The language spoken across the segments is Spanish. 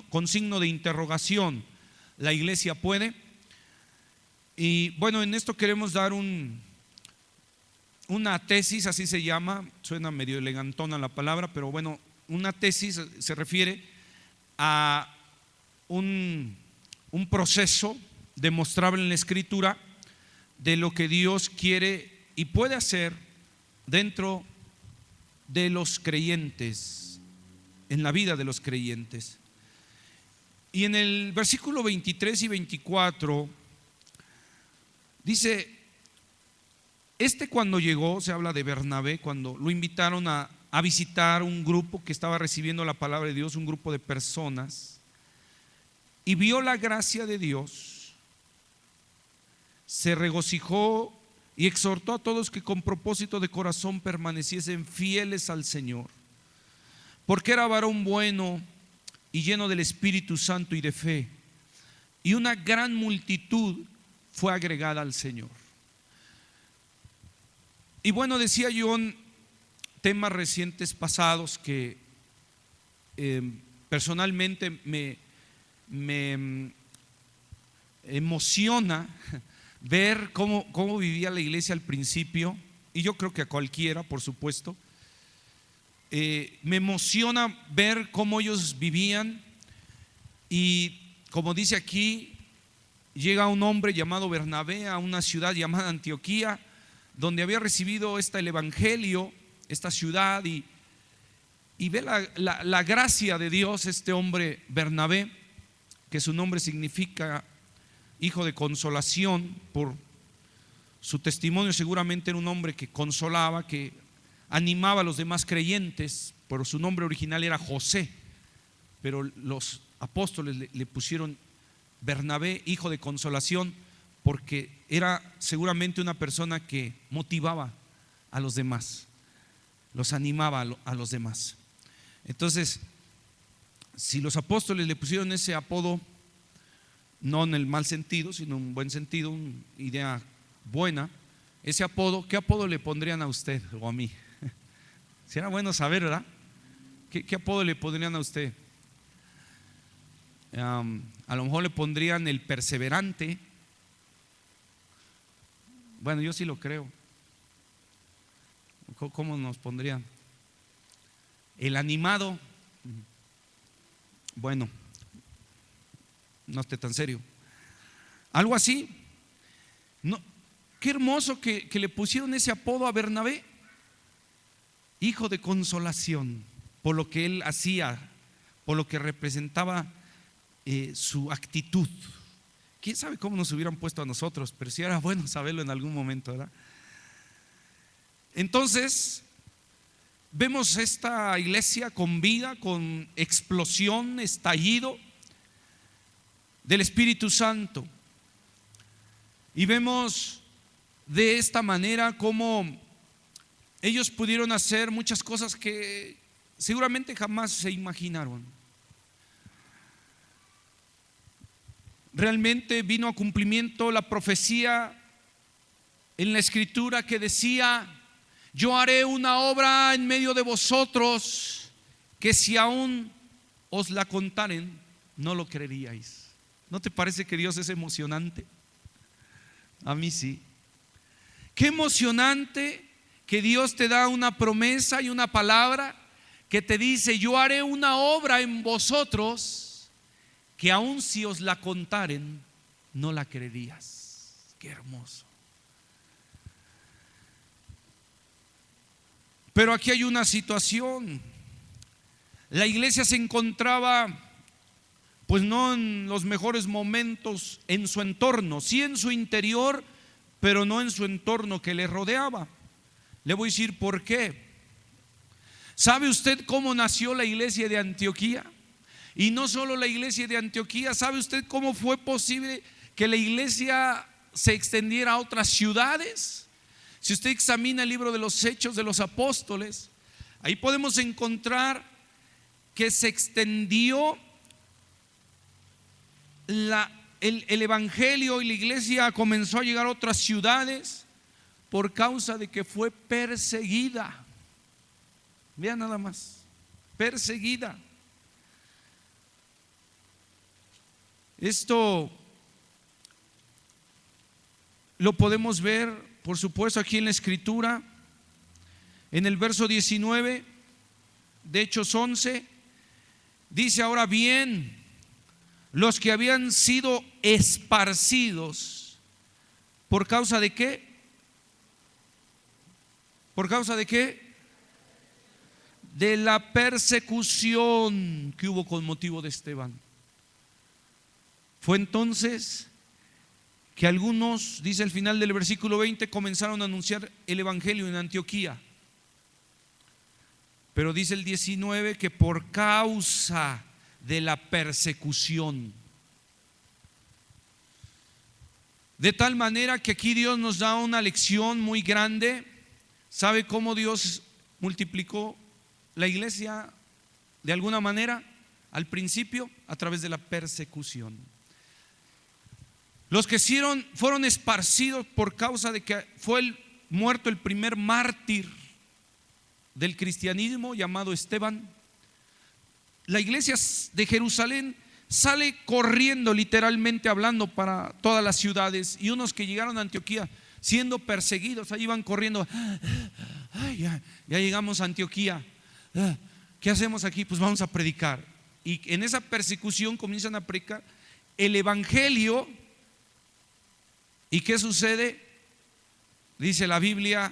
con signo de interrogación. ¿La iglesia puede? Y bueno, en esto queremos dar una tesis, así se llama, suena medio elegantona la palabra, pero bueno, una tesis se refiere a un proceso demostrable en la Escritura de lo que Dios quiere y puede hacer dentro de los creyentes, en la vida de los creyentes. Y en el versículo 23 y 24 dice: cuando llegó, se habla de Bernabé, cuando lo invitaron a visitar un grupo que estaba recibiendo la palabra de Dios, un grupo de personas, y vio la gracia de Dios, se regocijó y exhortó a todos que con propósito de corazón permaneciesen fieles al Señor, porque era varón bueno y lleno del Espíritu Santo y de fe, y una gran multitud fue agregada al Señor. Y bueno, decía yo en temas recientes pasados que personalmente me emociona ver cómo vivía la iglesia al principio, y yo creo que a cualquiera, por supuesto. Me emociona ver cómo ellos vivían, y como dice aquí, llega un hombre llamado Bernabé a una ciudad llamada Antioquía, donde había recibido el evangelio, esta ciudad, y ve la gracia de Dios. Este hombre Bernabé, que su nombre significa hijo de consolación, por su testimonio seguramente era un hombre que consolaba, que animaba a los demás creyentes. Por su nombre original era José, pero los apóstoles le pusieron Bernabé, hijo de consolación, porque era seguramente una persona que motivaba a los demás, los animaba a los demás. Entonces, si los apóstoles le pusieron ese apodo, no en el mal sentido, sino en un buen sentido, una idea buena, ese apodo, ¿qué apodo le pondrían a usted o a mí? Será bueno saber, ¿verdad? ¿Qué apodo le pondrían a usted? A lo mejor le pondrían el perseverante. Bueno, yo sí lo creo. ¿Cómo nos pondrían? El animado. Bueno, no esté tan serio. Algo así. No, qué hermoso que le pusieron ese apodo a Bernabé, hijo de consolación, por lo que él hacía, por lo que representaba su actitud. Quién sabe cómo nos hubieran puesto a nosotros, pero sí era bueno saberlo en algún momento, ¿verdad? Entonces vemos esta iglesia con vida, con explosión, estallido del Espíritu Santo, y vemos de esta manera cómo ellos pudieron hacer muchas cosas que seguramente jamás se imaginaron. Realmente vino a cumplimiento la profecía en la Escritura que decía: yo haré una obra en medio de vosotros que si aún os la contaren, no lo creeríais. ¿No te parece que Dios es emocionante? A mí sí. Qué emocionante que Dios te da una promesa y una palabra que te dice: yo haré una obra en vosotros que aun si os la contaren, no la creerías. Qué hermoso. Pero aquí hay una situación. La iglesia se encontraba, pues no en los mejores momentos en su entorno, sí en su interior, pero no en su entorno que le rodeaba. Le voy a decir por qué. ¿Sabe usted cómo nació la iglesia de Antioquía? Y no solo la iglesia de Antioquía, ¿sabe usted cómo fue posible que la iglesia se extendiera a otras ciudades? Si usted examina el libro de los Hechos de los Apóstoles, ahí podemos encontrar que se extendió el evangelio, y la iglesia comenzó a llegar a otras ciudades por causa de que fue perseguida. Vean nada más, perseguida. Esto lo podemos ver, por supuesto, aquí en la Escritura, en el verso 19 de Hechos 11, dice: ahora bien, los que habían sido esparcidos, ¿por causa de qué? ¿Por causa de qué? De la persecución que hubo con motivo de Esteban. Fue entonces que algunos, dice el final del versículo 20, comenzaron a anunciar el evangelio en Antioquía. Pero dice el 19 que por causa de la persecución. De tal manera que aquí Dios nos da una lección muy grande. ¿Sabe cómo Dios multiplicó la iglesia de alguna manera? Al principio, a través de la persecución. Los que fueron esparcidos por causa de que fue muerto el primer mártir del cristianismo, llamado Esteban. La iglesia de Jerusalén sale corriendo, literalmente hablando, para todas las ciudades, y unos que llegaron a Antioquía siendo perseguidos, ahí iban corriendo. Ay, ya llegamos a Antioquía, ¿qué hacemos aquí? Pues vamos a predicar. Y en esa persecución comienzan a predicar el evangelio. ¿Y qué sucede? Dice la Biblia,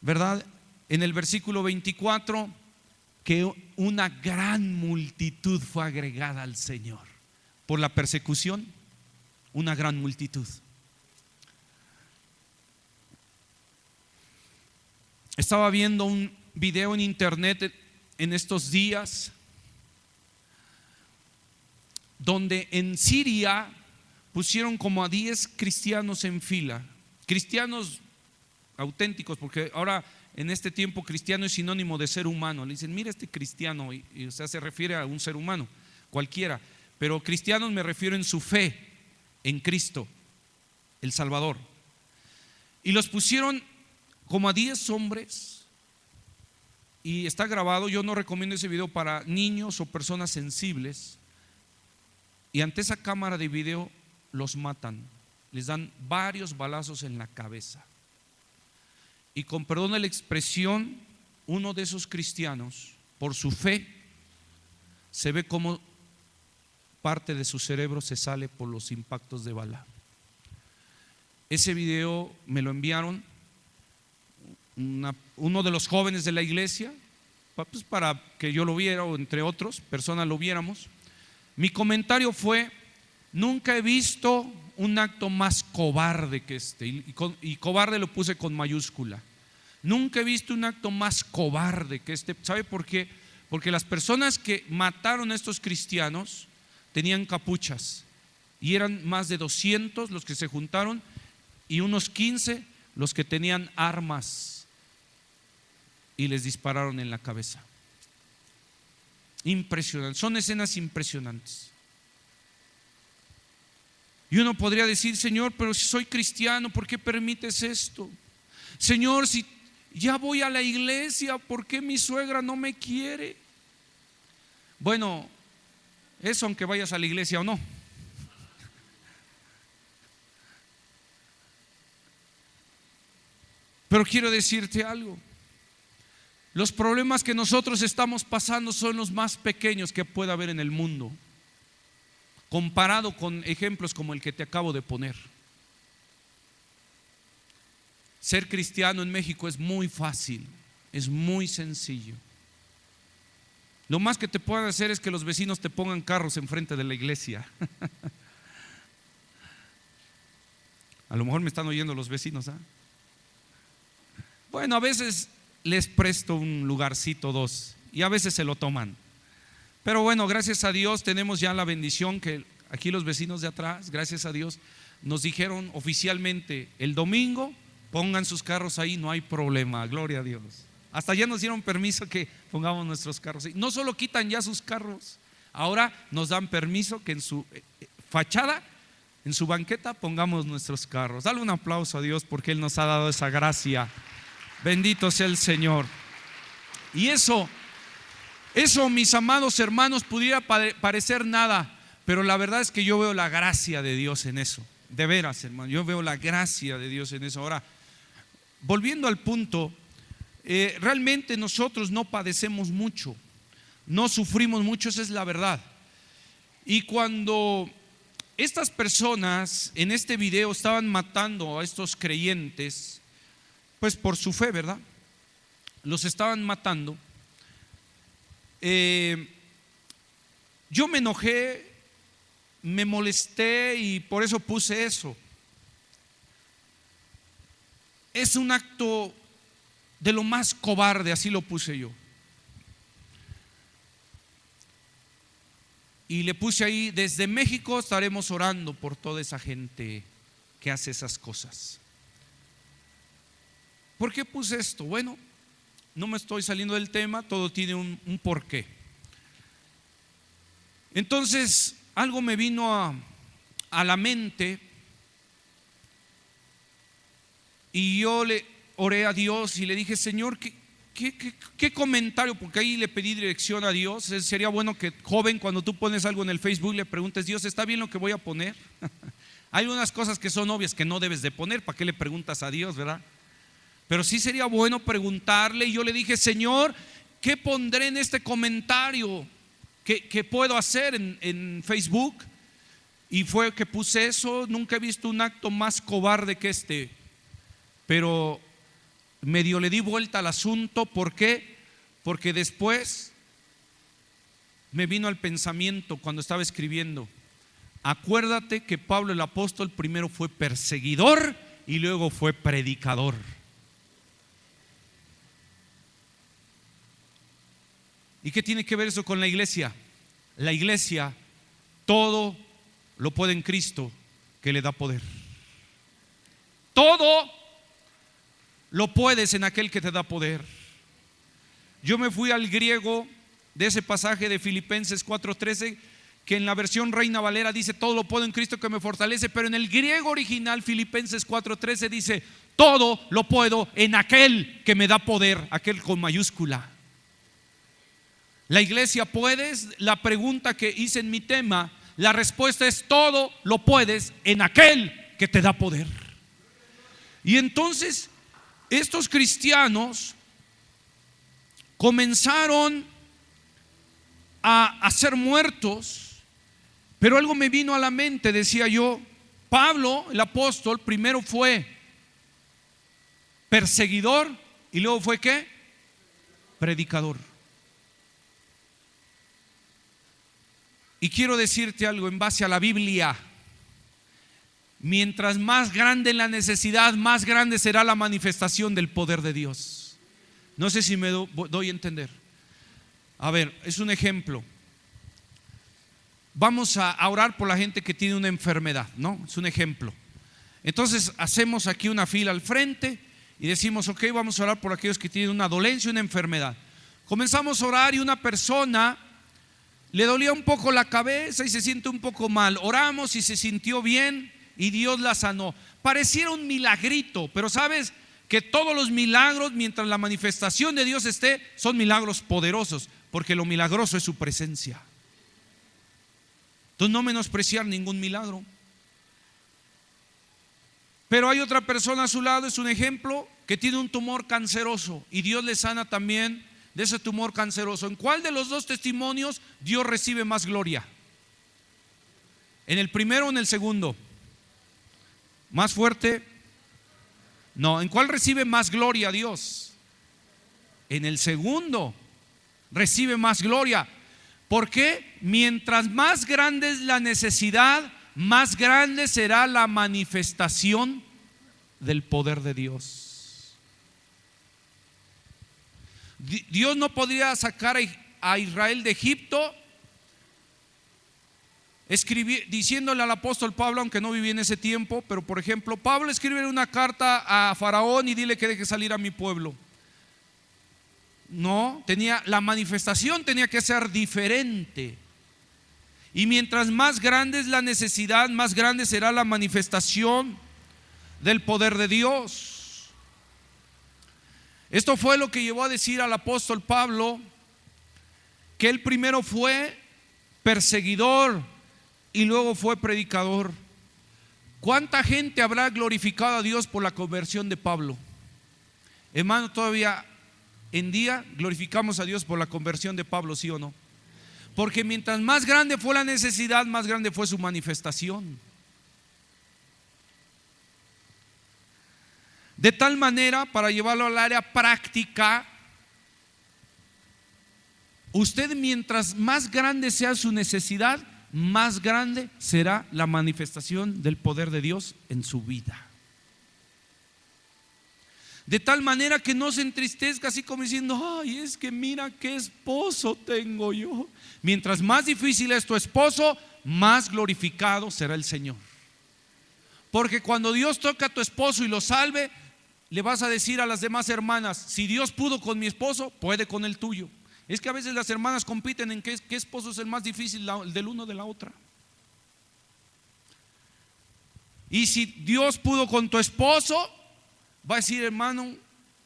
¿verdad?, en el versículo 24, que una gran multitud fue agregada al Señor. Por la persecución, una gran multitud. Estaba viendo un video en internet en estos días, donde en Siria pusieron como a 10 cristianos en fila, cristianos auténticos, porque ahora en este tiempo cristiano es sinónimo de ser humano. Le dicen: mira este cristiano, y o sea, se refiere a un ser humano cualquiera, pero cristianos me refiero en su fe en Cristo el Salvador. Y los pusieron como a 10 hombres, y está grabado. Yo no recomiendo ese video para niños o personas sensibles. Y ante esa cámara de video los matan, les dan varios balazos en la cabeza. Y con perdón de la expresión, uno de esos cristianos, por su fe, se ve como parte de su cerebro se sale por los impactos de bala. Ese video me lo enviaron uno de los jóvenes de la iglesia, pues para que yo lo viera, o entre otras personas lo viéramos. Mi comentario fue: nunca he visto un acto más cobarde que este, y cobarde lo puse con mayúscula. Nunca he visto un acto más cobarde que este. ¿Sabe por qué? Porque las personas que mataron a estos cristianos tenían capuchas, y eran más de 200 los que se juntaron, y unos 15 los que tenían armas, y les dispararon en la cabeza. Impresionante, son escenas impresionantes. Y uno podría decir: Señor, pero si soy cristiano, ¿por qué permites esto? Señor, si ya voy a la iglesia, ¿por qué mi suegra no me quiere? Bueno, eso aunque vayas a la iglesia o no. Pero quiero decirte algo: los problemas que nosotros estamos pasando son los más pequeños que pueda haber en el mundo, comparado con ejemplos como el que te acabo de poner. Ser cristiano en México es muy fácil, es muy sencillo. Lo más que te puedan hacer es que los vecinos te pongan carros enfrente de la iglesia. A lo mejor me están oyendo los vecinos, ¿eh? Bueno, a veces les presto un lugarcito, 2, y a veces se lo toman. Pero bueno, gracias a Dios tenemos ya la bendición que aquí los vecinos de atrás, gracias a Dios, nos dijeron oficialmente: el domingo pongan sus carros ahí, no hay problema, gloria a Dios. Hasta ya nos dieron permiso que pongamos nuestros carros ahí. No solo quitan ya sus carros, ahora nos dan permiso que en su fachada, en su banqueta, pongamos nuestros carros. Dale un aplauso a Dios porque Él nos ha dado esa gracia. Bendito sea el Señor. Y eso, mis amados hermanos, pudiera parecer nada, Pero la verdad es que yo veo la gracia de Dios en eso. De veras, hermano, yo veo la gracia de Dios en eso. Ahora, volviendo al punto, realmente nosotros no padecemos mucho, no sufrimos mucho, esa es la verdad. Y cuando estas personas en este video estaban matando a estos creyentes, pues por su fe, ¿verdad? Los estaban matando. Yo me enojé, me molesté y por eso puse eso. Es un acto de lo más cobarde, así lo puse yo. Y le puse ahí: desde México estaremos orando por toda esa gente que hace esas cosas. ¿Por qué puse esto? Bueno, no me estoy saliendo del tema, todo tiene un porqué. Entonces, algo me vino a la mente y yo le oré a Dios y le dije: Señor, ¿qué comentario? Porque ahí le pedí dirección a Dios. Sería bueno que, joven, cuando tú pones algo en el Facebook, le preguntes: Dios, ¿está bien lo que voy a poner? Hay unas cosas que son obvias que no debes de poner. ¿Para qué le preguntas a Dios, verdad? Pero sí sería bueno preguntarle. Y yo le dije: Señor, ¿qué pondré en este comentario? ¿Qué puedo hacer en Facebook? Y fue que puse eso. Nunca he visto un acto más cobarde que este. Pero medio le di vuelta al asunto. ¿Por qué? Porque después me vino al pensamiento cuando estaba escribiendo: acuérdate que Pablo el apóstol primero fue perseguidor y luego fue predicador. ¿Y qué tiene que ver eso con la iglesia? La iglesia todo lo puede en Cristo que le da poder. Todo lo puedes en aquel que te da poder. Yo me fui al griego de ese pasaje de Filipenses 4:13, que en la versión Reina Valera dice: todo lo puedo en Cristo que me fortalece. Pero en el griego original, Filipenses 4:13, dice: todo lo puedo en aquel que me da poder, aquel con mayúscula. La iglesia, ¿puedes? La pregunta que hice en mi tema, la respuesta es: todo lo puedes en aquel que te da poder. Y entonces estos cristianos comenzaron a ser muertos. Pero algo me vino a la mente, decía yo: Pablo el apóstol primero fue perseguidor y luego fue ¿qué? Predicador. Y quiero decirte algo en base a la Biblia: mientras más grande la necesidad, más grande será la manifestación del poder de Dios. No sé si me doy a entender. A ver, es un ejemplo. Vamos a orar por la gente que tiene una enfermedad, ¿no? Es un ejemplo. Entonces hacemos aquí una fila al frente y decimos: ok, vamos a orar por aquellos que tienen una dolencia, una enfermedad. Comenzamos a orar y una persona le dolía un poco la cabeza y se siente un poco mal. Oramos y se sintió bien y Dios la sanó. Pareciera un milagrito, pero sabes que todos los milagros, mientras la manifestación de Dios esté, son milagros poderosos, porque lo milagroso es su presencia. Entonces, no menospreciar ningún milagro. Pero hay otra persona a su lado, es un ejemplo, que tiene un tumor canceroso y Dios le sana también de ese tumor canceroso. ¿En cuál de los dos testimonios Dios recibe más gloria? ¿En el primero o en el segundo? ¿Más fuerte? No. ¿En cuál recibe más gloria Dios? En el segundo recibe más gloria. ¿Por qué? Mientras más grande es la necesidad, más grande será la manifestación del poder de Dios. Dios no podría sacar a Israel de Egipto diciéndole al apóstol Pablo, aunque no vivía en ese tiempo, pero por ejemplo, Pablo escribe una carta a Faraón y dile que deje salir a mi pueblo. No, la manifestación tenía que ser diferente. Y mientras más grande es la necesidad, más grande será la manifestación del poder de Dios. Esto fue lo que llevó a decir al apóstol Pablo que él primero fue perseguidor y luego fue predicador. ¿Cuánta gente habrá glorificado a Dios por la conversión de Pablo? Hermano, todavía en día glorificamos a Dios por la conversión de Pablo, ¿sí o no? Porque mientras más grande fue la necesidad, más grande fue su manifestación. De tal manera, para llevarlo al área práctica, usted mientras más grande sea su necesidad, más grande será la manifestación del poder de Dios en su vida. De tal manera que no se entristezca así como diciendo: ay, es que mira qué esposo tengo yo. Mientras más difícil es tu esposo, más glorificado será el Señor. Porque cuando Dios toca a tu esposo y lo salve, le vas a decir a las demás hermanas: si Dios pudo con mi esposo, puede con el tuyo. Es que a veces las hermanas compiten en qué esposo es el más difícil, el del uno o de la otra. Y si Dios pudo con tu esposo, va a decir: hermano,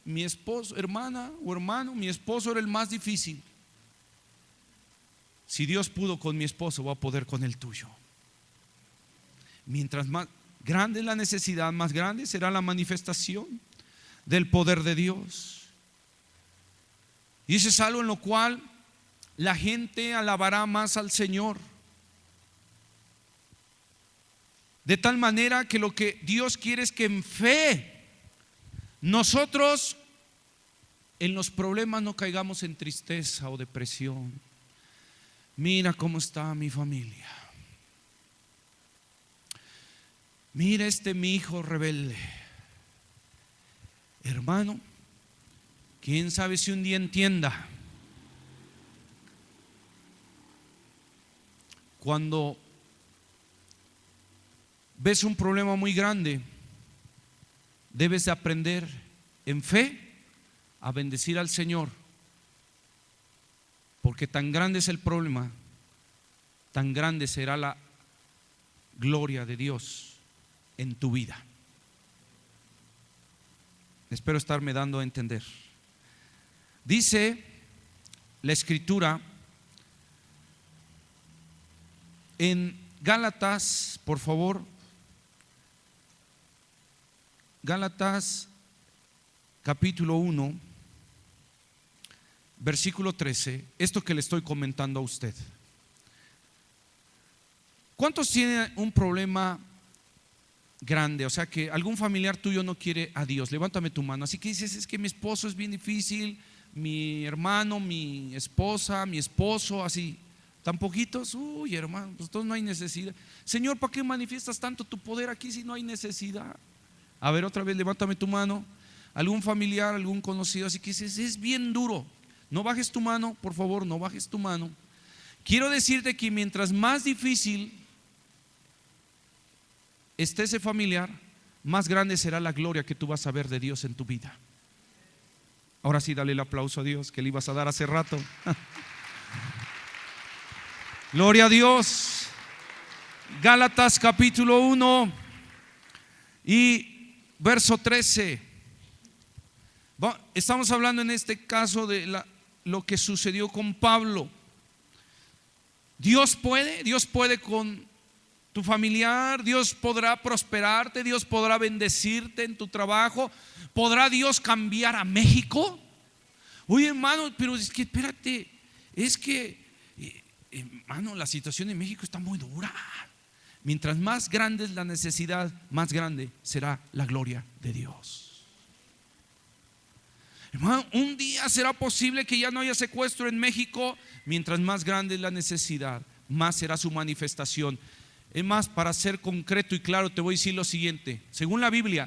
mi esposo, hermana o hermano, mi esposo era el más difícil. Si Dios pudo con mi esposo, va a poder con el tuyo. Mientras más grande es la necesidad, más grande será la manifestación del poder de Dios. Y ese es algo en lo cual la gente alabará más al Señor. De tal manera que lo que Dios quiere es que en fe nosotros en los problemas no caigamos en tristeza o depresión. Mira cómo está mi familia. Mira mi hijo rebelde. Hermano, quién sabe si un día entienda. Cuando ves un problema muy grande, debes de aprender en fe a bendecir al Señor, porque tan grande es el problema, tan grande será la gloria de Dios en tu vida. Espero estarme dando a entender. Dice la Escritura en Gálatas, por favor, Gálatas capítulo 1, versículo 13, esto que le estoy comentando a usted. ¿Cuántos tienen un problema grande? O sea, que algún familiar tuyo no quiere a Dios. Levántame tu mano. Así que dices: es que mi esposo es bien difícil, mi hermano, mi esposa, mi esposo, así. ¿Tan poquitos? Uy, hermano, pues entonces no hay necesidad. Señor, ¿para qué manifiestas tanto tu poder aquí si no hay necesidad? A ver, otra vez, levántame tu mano. Algún familiar, algún conocido, así que dices: es bien duro. No bajes tu mano, por favor, no bajes tu mano. Quiero decirte que mientras más difícil esté ese familiar, más grande será la gloria que tú vas a ver de Dios en tu vida. Ahora sí, dale el aplauso a Dios que le ibas a dar hace rato. Gloria a Dios. Gálatas capítulo 1 y verso 13. Estamos hablando en este caso de lo que sucedió con Pablo. Dios puede con tu familiar. Dios podrá prosperarte, Dios podrá bendecirte en tu trabajo. ¿Podrá Dios cambiar a México? Oye, hermano, pero es que espérate, es que hermano, la situación en México está muy dura. Mientras más grande es la necesidad, más grande será la gloria de Dios. Hermano, un día será posible que ya no haya secuestro en México. Mientras más grande es la necesidad, más será su manifestación. Es más, para ser concreto y claro, te voy a decir lo siguiente. Según la Biblia,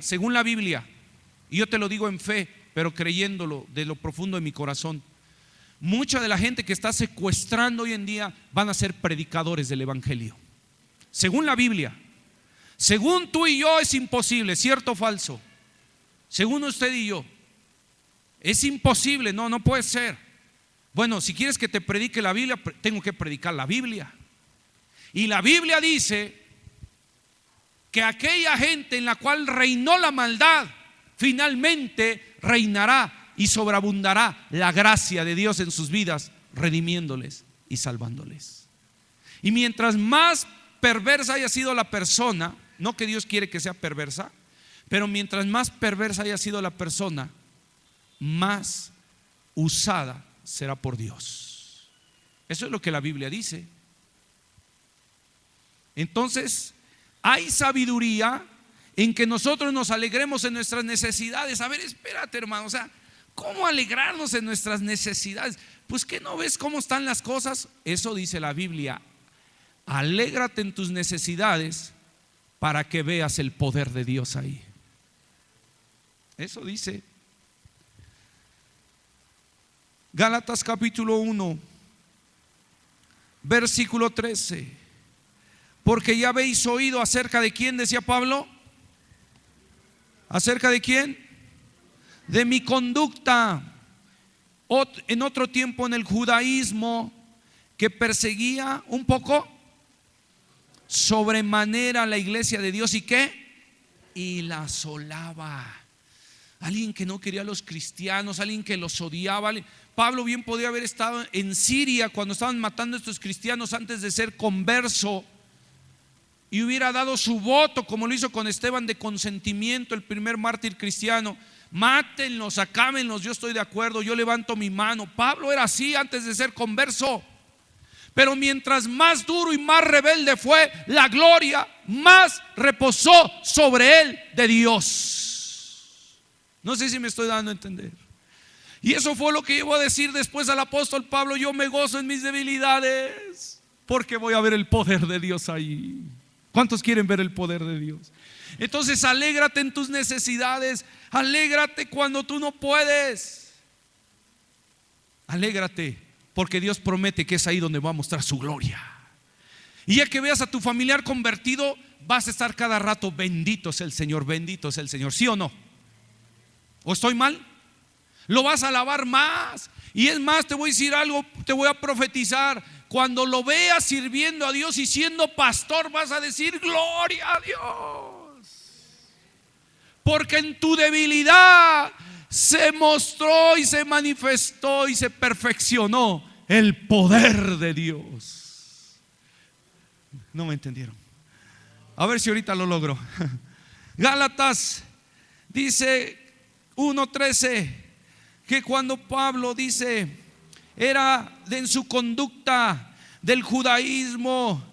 y yo te lo digo en fe, pero creyéndolo de lo profundo de mi corazón, mucha de la gente que está secuestrando hoy en día van a ser predicadores del evangelio. Según la Biblia. Según tú y yo es imposible, ¿cierto o falso? Según usted y yo es imposible, no puede ser. Bueno, si quieres que te predique la Biblia, tengo que predicar la Biblia. Y la Biblia dice que aquella gente en la cual reinó la maldad, finalmente reinará y sobreabundará la gracia de Dios en sus vidas, redimiéndoles y salvándoles. Y mientras más perversa haya sido la persona, no que Dios quiere que sea perversa, pero mientras más perversa haya sido la persona, más usada será por Dios. Eso es lo que la Biblia dice. Entonces, hay sabiduría en que nosotros nos alegremos en nuestras necesidades. A ver, espérate, hermano, o sea, ¿cómo alegrarnos en nuestras necesidades? Pues que no ves cómo están las cosas. Eso dice la Biblia. Alégrate en tus necesidades para que veas el poder de Dios ahí. Eso dice Gálatas capítulo 1, versículo 13. Porque ya habéis oído acerca de quién, decía Pablo. ¿Acerca de quién? De mi conducta en otro tiempo en el judaísmo, que perseguía un poco sobremanera la iglesia de Dios. ¿Y qué? Y la asolaba. Alguien que no quería a los cristianos, alguien que los odiaba. Pablo bien podía haber estado en Siria cuando estaban matando a estos cristianos antes de ser converso, y hubiera dado su voto, como lo hizo con Esteban, de consentimiento, el primer mártir cristiano. Mátenlos, acábenlos, yo estoy de acuerdo, yo levanto mi mano. Pablo era así antes de ser converso. Pero mientras más duro y más rebelde fue, la gloria más reposó sobre él de Dios. No sé si me estoy dando a entender. Y eso fue lo que llevó a decir después al apóstol Pablo: yo me gozo en mis debilidades, porque voy a ver el poder de Dios ahí. ¿Cuántos quieren ver el poder de Dios? Entonces, alégrate en tus necesidades. Alégrate cuando tú no puedes. Alégrate, porque Dios promete que es ahí donde va a mostrar su gloria. Y ya que veas a tu familiar convertido, vas a estar cada rato: bendito es el Señor, bendito es el Señor. ¿Sí o no? ¿O estoy mal? Lo vas a alabar más. Y es más, te voy a decir algo, te voy a profetizar. Cuando lo veas sirviendo a Dios y siendo pastor, vas a decir: gloria a Dios. Porque en tu debilidad se mostró y se manifestó y se perfeccionó el poder de Dios. No me entendieron. A ver si ahorita lo logro. Gálatas dice 1:13, que cuando Pablo dice era en su conducta del judaísmo,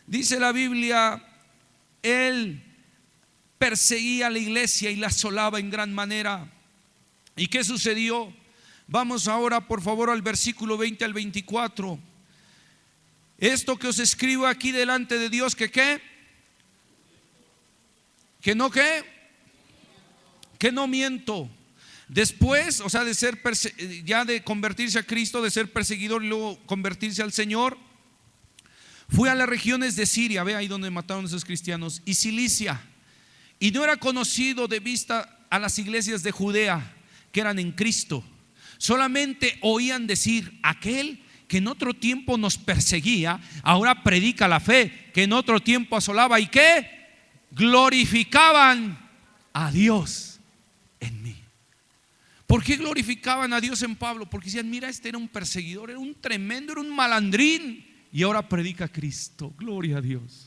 dice la Biblia, él perseguía a la iglesia y la asolaba en gran manera. ¿Y qué sucedió? Vamos ahora por favor al versículo 20 al 24. Esto que os escribo aquí delante de Dios, que qué, que no qué, que no miento. Después, o sea, de ser ya de convertirse a Cristo, de ser perseguidor y luego convertirse al Señor, fui a las regiones de Siria, ve ahí donde mataron a esos cristianos, y Cilicia, y no era conocido de vista a las iglesias de Judea que eran en Cristo. Solamente oían decir: aquel que en otro tiempo nos perseguía, ahora predica la fe, que en otro tiempo asolaba, y que glorificaban a Dios en mí. ¿Por qué glorificaban a Dios en Pablo? Porque decían: mira, este era un perseguidor, era un tremendo, era un malandrín, y ahora predica a Cristo. Gloria a Dios.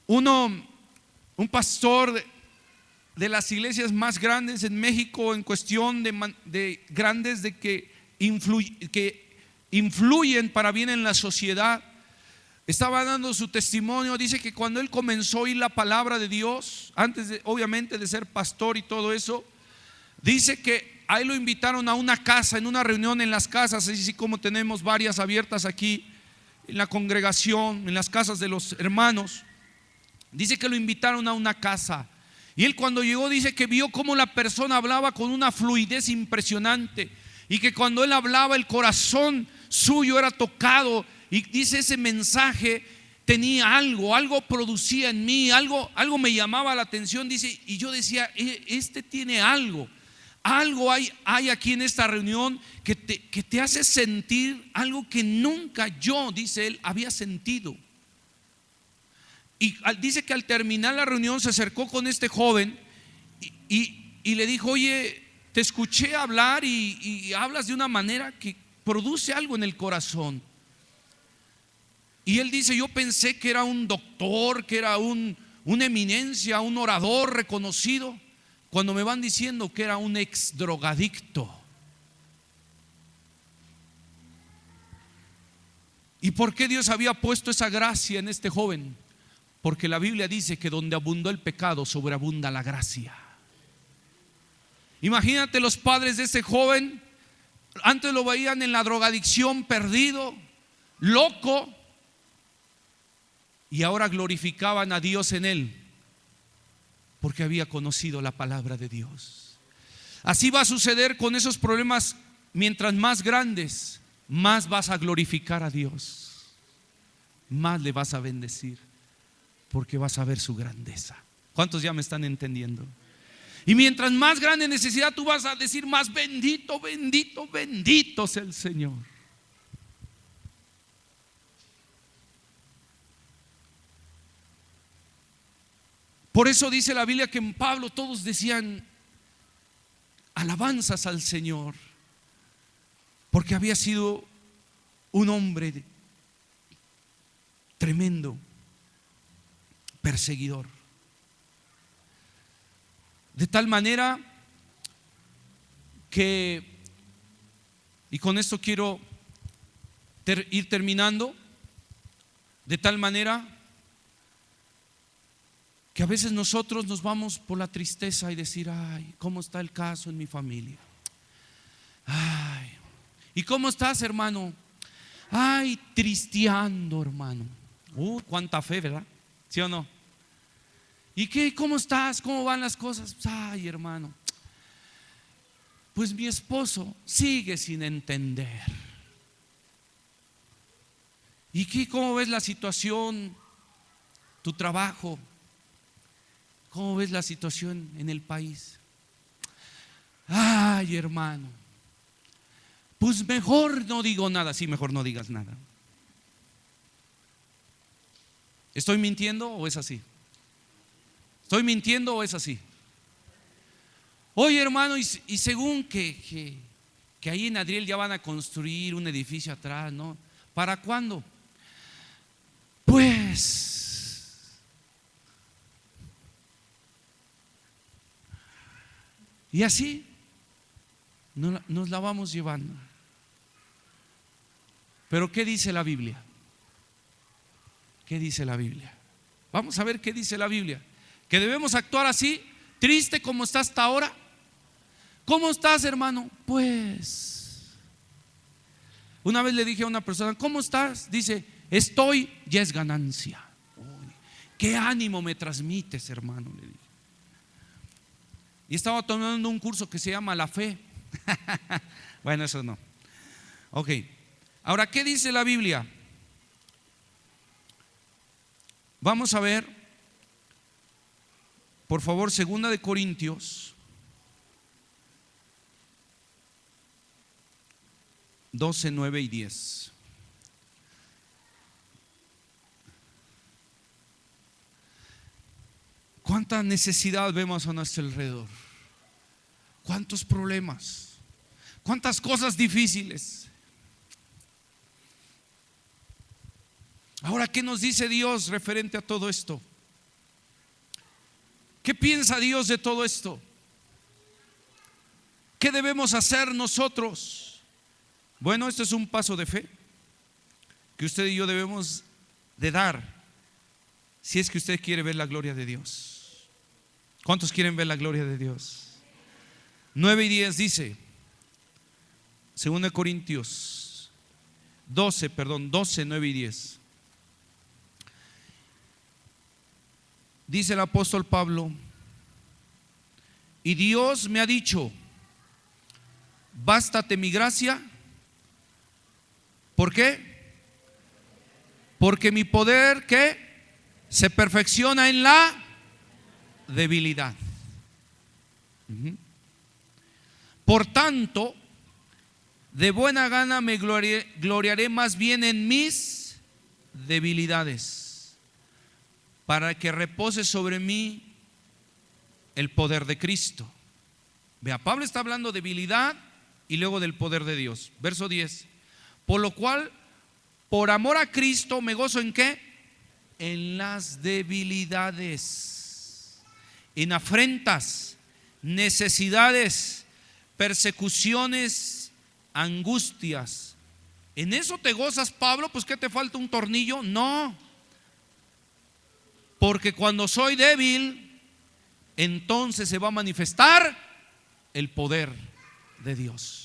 Un pastor de las iglesias más grandes en México, en cuestión de grandes, de que influyen para bien en la sociedad, estaba dando su testimonio. Dice que cuando él comenzó a oír la palabra de Dios, antes de, obviamente, de ser pastor y todo eso, dice que ahí lo invitaron a una casa, en una reunión en las casas, así como tenemos varias abiertas aquí en la congregación, en las casas de los hermanos. Dice que lo invitaron a una casa, y él cuando llegó dice que vio cómo la persona hablaba con una fluidez impresionante, y que cuando él hablaba el corazón suyo era tocado. Y dice, ese mensaje tenía algo producía en mí, algo me llamaba la atención. Dice, y yo decía: este tiene algo hay aquí en esta reunión que te hace sentir algo que nunca yo, dice él, había sentido. Y dice que al terminar la reunión se acercó con este joven y le dijo: oye, te escuché hablar y hablas de una manera que produce algo en el corazón. Y él dice, yo pensé que era un doctor, que era una eminencia, un orador reconocido, cuando me van diciendo que era un ex drogadicto. ¿Y por qué Dios había puesto esa gracia en este joven? Porque la Biblia dice que donde abundó el pecado, sobreabunda la gracia. Imagínate los padres de ese joven, antes lo veían en la drogadicción, perdido, loco, y ahora glorificaban a Dios en él, porque había conocido la palabra de Dios. Así va a suceder con esos problemas. Mientras más grandes, más vas a glorificar a Dios, más le vas a bendecir, porque vas a ver su grandeza. ¿Cuántos ya me están entendiendo? Y mientras más grande necesidad, tú vas a decir más: bendito, bendito, bendito sea el Señor. Por eso dice la Biblia que en Pablo todos decían alabanzas al Señor, porque había sido un hombre tremendo, perseguidor. De tal manera que, y con esto quiero ir terminando, de tal manera que a veces nosotros nos vamos por la tristeza y decir: ay, ¿cómo está el caso en mi familia? Ay, ¿y cómo estás, hermano? Ay, tristeando, hermano. Cuánta fe, ¿verdad? ¿Sí o no? ¿Y qué? ¿Cómo estás? ¿Cómo van las cosas? Ay, hermano, pues mi esposo sigue sin entender. ¿Y qué? ¿Cómo ves la situación? Tu trabajo. ¿Cómo ves la situación en el país? Ay, hermano, pues mejor no digo nada. Sí, mejor no digas nada. ¿Estoy mintiendo o es así? ¿Estoy mintiendo o es así? Oye, hermano, y según que ahí en Adriel ya van a construir un edificio atrás, ¿no? ¿Para cuándo? Pues y así nos la vamos llevando. Pero ¿qué dice la Biblia? ¿Qué dice la Biblia? Vamos a ver qué dice la Biblia. Que debemos actuar así, triste como está hasta ahora. ¿Cómo estás, hermano? Pues una vez le dije a una persona: ¿cómo estás? Dice: estoy, ya es ganancia. Uy, ¿qué ánimo me transmites, hermano? Le dije. Y estaba tomando un curso que se llama La Fe. Bueno, eso no. Ok. Ahora, ¿qué dice la Biblia? Vamos a ver, por favor, 2 de Corintios 12, 9 y 10. ¿Cuánta necesidad vemos a nuestro alrededor? ¿Cuántos problemas? ¿Cuántas cosas difíciles? Ahora, ¿qué nos dice Dios referente a todo esto? ¿Qué piensa Dios de todo esto? ¿Qué debemos hacer nosotros? Bueno, esto es un paso de fe que usted y yo debemos de dar, si es que usted quiere ver la gloria de Dios. ¿Cuántos quieren ver la gloria de Dios? 9 y 10 dice, 2 Corintios 12, 9 y 10. Dice el apóstol Pablo: y Dios me ha dicho: bástate mi gracia. ¿Por qué? Porque mi poder, ¿qué? Se perfecciona en la debilidad. Por tanto, de buena gana me gloriaré más bien en mis debilidades, para que repose sobre mí el poder de Cristo. Vea, Pablo está hablando de debilidad y luego del poder de Dios. Verso 10. Por lo cual, por amor a Cristo me gozo ¿en qué? En las debilidades, en afrentas, necesidades, persecuciones, angustias. ¿En eso te gozas, Pablo? Pues ¿qué te falta, un tornillo? No, porque cuando soy débil, entonces se va a manifestar el poder de Dios.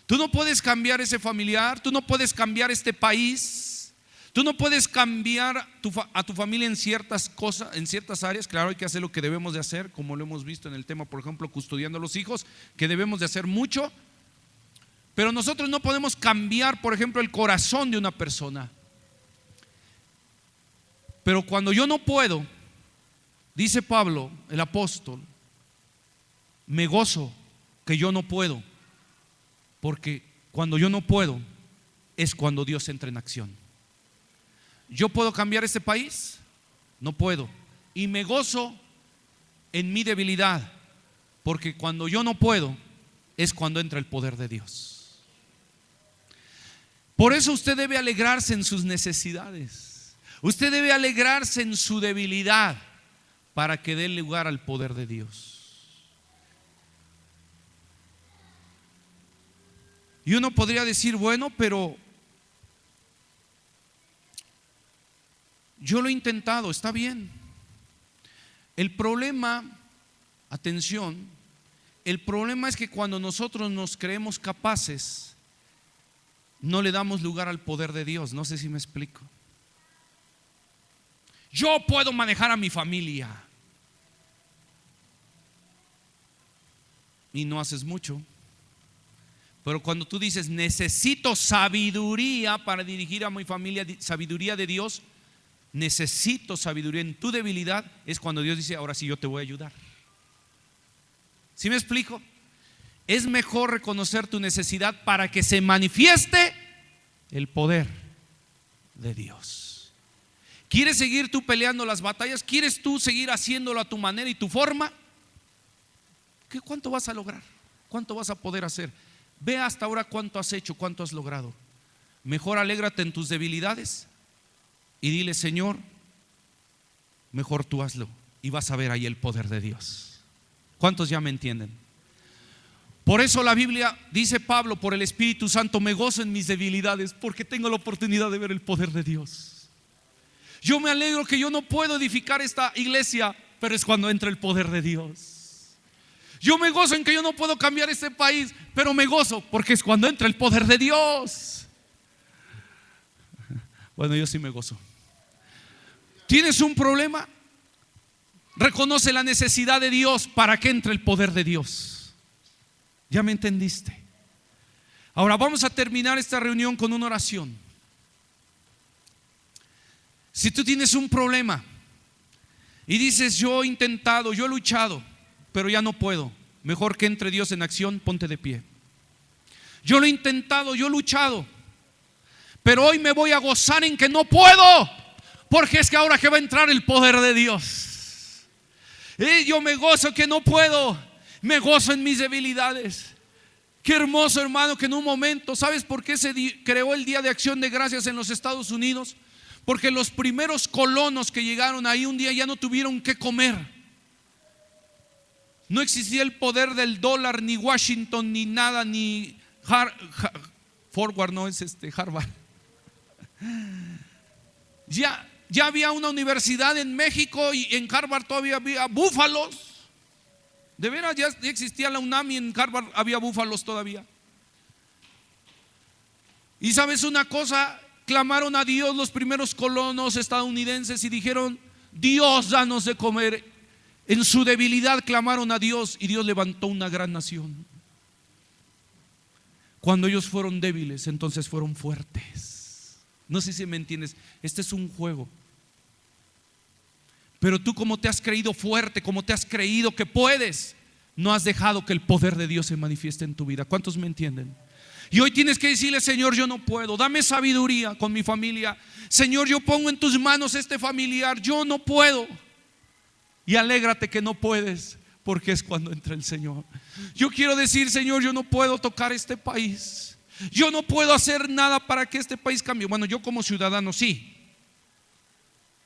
Tú no puedes cambiar ese familiar, tú no puedes cambiar este país, tú no puedes cambiar a tu familia en ciertas cosas, en ciertas áreas. Claro, hay que hacer lo que debemos de hacer, como lo hemos visto en el tema, por ejemplo, custodiando a los hijos, que debemos de hacer mucho. Pero nosotros no podemos cambiar, por ejemplo, el corazón de una persona. Pero cuando yo no puedo, dice Pablo, el apóstol, me gozo que yo no puedo, porque cuando yo no puedo es cuando Dios entra en acción. ¿Yo puedo cambiar este país? No puedo. Y me gozo en mi debilidad, porque cuando yo no puedo es cuando entra el poder de Dios. Por eso usted debe alegrarse en sus necesidades. Usted debe alegrarse en su debilidad para que dé lugar al poder de Dios. Y uno podría decir, bueno, pero yo lo he intentado, está bien. El problema, atención, el problema es que cuando nosotros nos creemos capaces, no le damos lugar al poder de Dios. No sé si me explico. Yo puedo manejar a mi familia y no haces mucho. Pero cuando tú dices necesito sabiduría para dirigir a mi familia, sabiduría de Dios, necesito sabiduría en tu debilidad, es cuando Dios dice, ahora sí yo te voy a ayudar. ¿Sí me explico? Es mejor reconocer tu necesidad para que se manifieste el poder de Dios. ¿Quieres seguir tú peleando las batallas? ¿Quieres tú seguir haciéndolo a tu manera y tu forma? ¿Cuánto vas a lograr? ¿Cuánto vas a poder hacer? Ve hasta ahora cuánto has hecho, cuánto has logrado. Mejor alégrate en tus debilidades y dile, Señor, mejor tú hazlo, y vas a ver ahí el poder de Dios. ¿Cuántos ya me entienden? Por eso la Biblia dice, Pablo, por el Espíritu Santo me gozo en mis debilidades, porque tengo la oportunidad de ver el poder de Dios. Yo me alegro que yo no puedo edificar esta iglesia, pero es cuando entra el poder de Dios. Yo me gozo en que yo no puedo cambiar este país, pero me gozo porque es cuando entra el poder de Dios. Bueno, yo sí me gozo. ¿Tienes un problema? Reconoce la necesidad de Dios para que entre el poder de Dios. ¿Ya me entendiste? Ahora vamos a terminar esta reunión con una oración. Si tú tienes un problema y dices, yo he intentado, yo he luchado, pero ya no puedo, mejor que entre Dios en acción, ponte de pie. Yo lo he intentado, yo he luchado, pero hoy me voy a gozar en que no puedo, porque es que ahora que va a entrar el poder de Dios. Y yo me gozo que no puedo, me gozo en mis debilidades. Qué hermoso, hermano, que en un momento, ¿sabes por qué se creó el Día de Acción de Gracias en los Estados Unidos? Porque los primeros colonos que llegaron ahí un día ya no tuvieron qué comer. No existía el poder del dólar, ni Washington, ni nada, ni Forward, no es Harvard. Ya había una universidad en México y en Harvard todavía había búfalos. De veras, ya existía la UNAM y en Harvard había búfalos todavía. Y sabes una cosa, clamaron a Dios los primeros colonos estadounidenses y dijeron, Dios, danos de comer. En su debilidad clamaron a Dios y Dios levantó una gran nación. Cuando ellos fueron débiles, entonces fueron fuertes. No sé si me entiendes, este es un juego. Pero tú, como te has creído fuerte, como te has creído que puedes, no has dejado que el poder de Dios se manifieste en tu vida. ¿Cuántos me entienden? Y hoy tienes que decirle, Señor, yo no puedo, dame sabiduría con mi familia. Señor, yo pongo en tus manos este familiar, yo no puedo. Y alégrate que no puedes, porque es cuando entra el Señor. Yo quiero decir, Señor, yo no puedo tocar este país. Yo no puedo hacer nada para que este país cambie. Bueno, yo como ciudadano sí,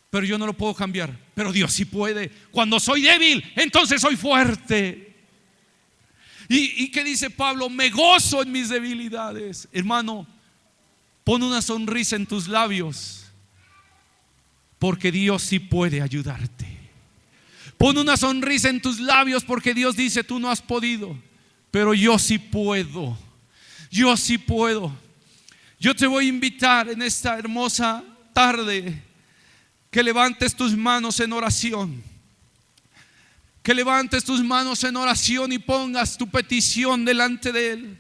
pero yo no lo puedo cambiar. Pero Dios sí puede. Cuando soy débil, entonces soy fuerte. ¿Y qué dice Pablo? Me gozo en mis debilidades. Hermano, pon una sonrisa en tus labios, porque Dios sí puede ayudarte. Pon una sonrisa en tus labios, porque Dios dice: tú no has podido, pero yo sí puedo. Yo sí puedo. Yo te voy a invitar en esta hermosa tarde que levantes tus manos en oración. Que levantes tus manos en oración y pongas tu petición delante de Él.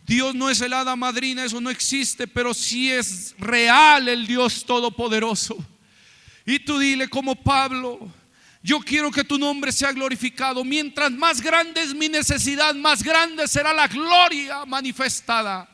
Dios no es el hada madrina, eso no existe, pero sí es real el Dios todopoderoso. Y tú dile como Pablo: yo quiero que tu nombre sea glorificado. Mientras más grande es mi necesidad, más grande será la gloria manifestada.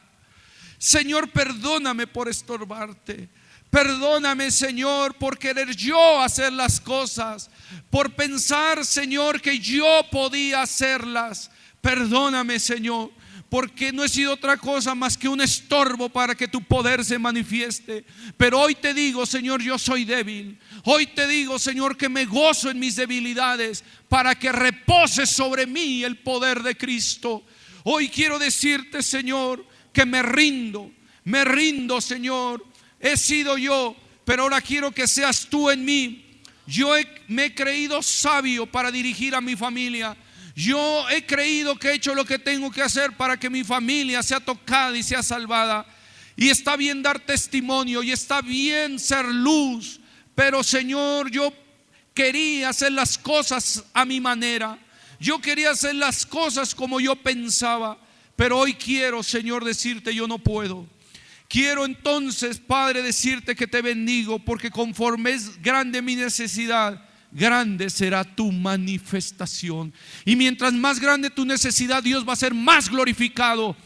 Señor, perdóname por estorbarte. Perdóname, Señor, por querer yo hacer las cosas, por pensar, Señor, que yo podía hacerlas. Perdóname, Señor, porque no he sido otra cosa más que un estorbo para que tu poder se manifieste. Pero hoy te digo, Señor, yo soy débil. Hoy te digo, Señor, que me gozo en mis debilidades para que repose sobre mí el poder de Cristo. Hoy quiero decirte, Señor, que me rindo, Señor. He sido yo, pero ahora quiero que seas tú en mí. Me he creído sabio para dirigir a mi familia. Yo he creído que he hecho lo que tengo que hacer para que mi familia sea tocada y sea salvada. Y está bien dar testimonio y está bien ser luz, pero Señor, yo quería hacer las cosas a mi manera. Yo quería hacer las cosas como yo pensaba. Pero hoy quiero, Señor, decirte: yo no puedo. Quiero entonces, Padre, decirte que te bendigo, porque conforme es grande mi necesidad, grande será tu manifestación. Y mientras más grande tu necesidad, Dios va a ser más glorificado.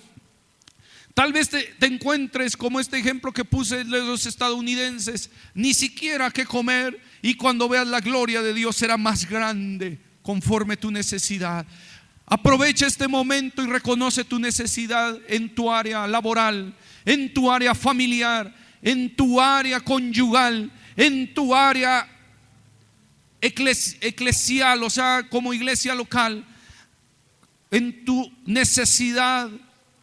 Tal vez te encuentres como este ejemplo que puse de los estadounidenses: ni siquiera qué comer, y cuando veas la gloria de Dios será más grande conforme tu necesidad. Aprovecha este momento y reconoce tu necesidad en tu área laboral, en tu área familiar, en tu área conyugal, en tu área eclesial, o sea, como iglesia local, en tu necesidad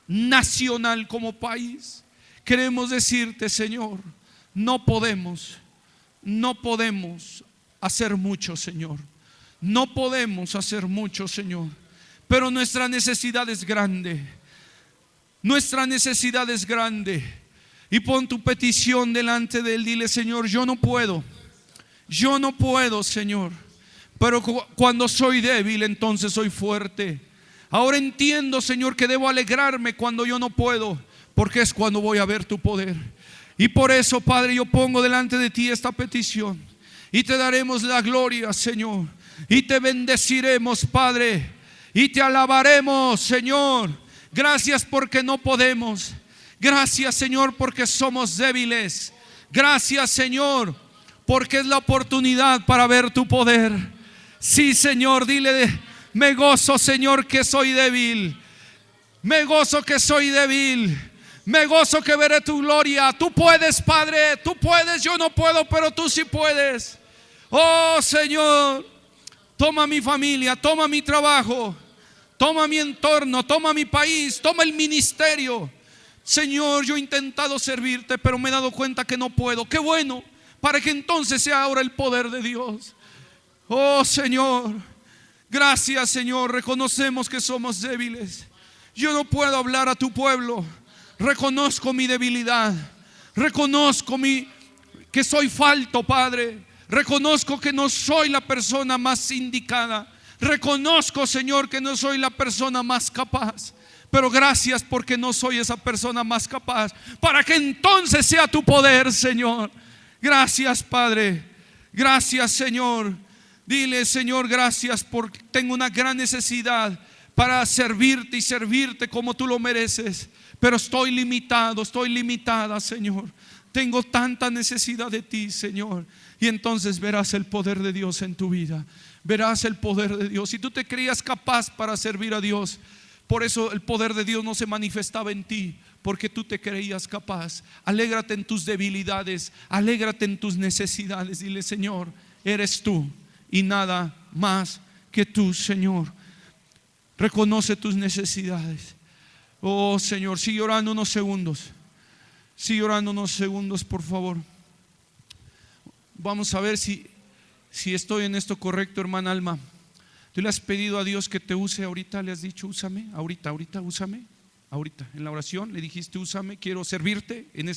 nacional como país. Queremos decirte, Señor, no podemos hacer mucho, Señor. No podemos hacer mucho, Señor, pero nuestra necesidad es grande. Nuestra necesidad es grande. Y pon tu petición delante de Él. Dile: Señor, yo no puedo, Señor, pero cuando soy débil, entonces soy fuerte. Ahora entiendo, Señor, que debo alegrarme cuando yo no puedo, porque es cuando voy a ver tu poder. Y por eso, Padre, yo pongo delante de ti esta petición, y te daremos la gloria, Señor, y te bendeciremos, Padre, y te alabaremos, Señor. Gracias porque no podemos. Gracias, Señor, porque somos débiles. Gracias, Señor, porque es la oportunidad para ver tu poder. Sí, Señor, dile: me gozo, Señor, que soy débil. Me gozo que soy débil. Me gozo que veré tu gloria. Tú puedes, Padre, tú puedes. Yo no puedo, pero tú sí puedes. Oh, Señor, toma mi familia, toma mi trabajo, toma mi entorno, toma mi país, toma el ministerio. Señor, yo he intentado servirte, pero me he dado cuenta que no puedo. Qué bueno, para que entonces sea ahora el poder de Dios. Oh, Señor, gracias, Señor. Reconocemos que somos débiles. Yo no puedo hablar a tu pueblo. Reconozco mi debilidad. Reconozco que soy falto, Padre. Reconozco que no soy la persona más indicada. Reconozco, Señor, que no soy la persona más capaz. Pero gracias porque no soy esa persona más capaz, para que entonces sea tu poder, Señor. Gracias, Padre. Gracias, Señor. Dile: Señor, gracias porque tengo una gran necesidad para servirte y servirte como tú lo mereces. Pero estoy limitado, estoy limitada, Señor. Tengo tanta necesidad de ti, Señor. Y entonces verás el poder de Dios en tu vida. Verás el poder de Dios. Si tú te creías capaz para servir a Dios, Por eso el poder de Dios no se manifestaba en ti, porque tú te creías capaz. Alégrate en tus debilidades, alégrate en tus necesidades. Dile: Señor, eres tú y nada más que tú, Señor. Reconoce tus necesidades. Oh Señor, sigue orando unos segundos. Sigue orando unos segundos, por favor. Vamos a ver si estoy en esto correcto, hermana Alma. ¿Tú le has pedido a Dios que te use ahorita? ¿Le has dicho: úsame? Ahorita, úsame. Ahorita, en la oración le dijiste: úsame, quiero servirte en esa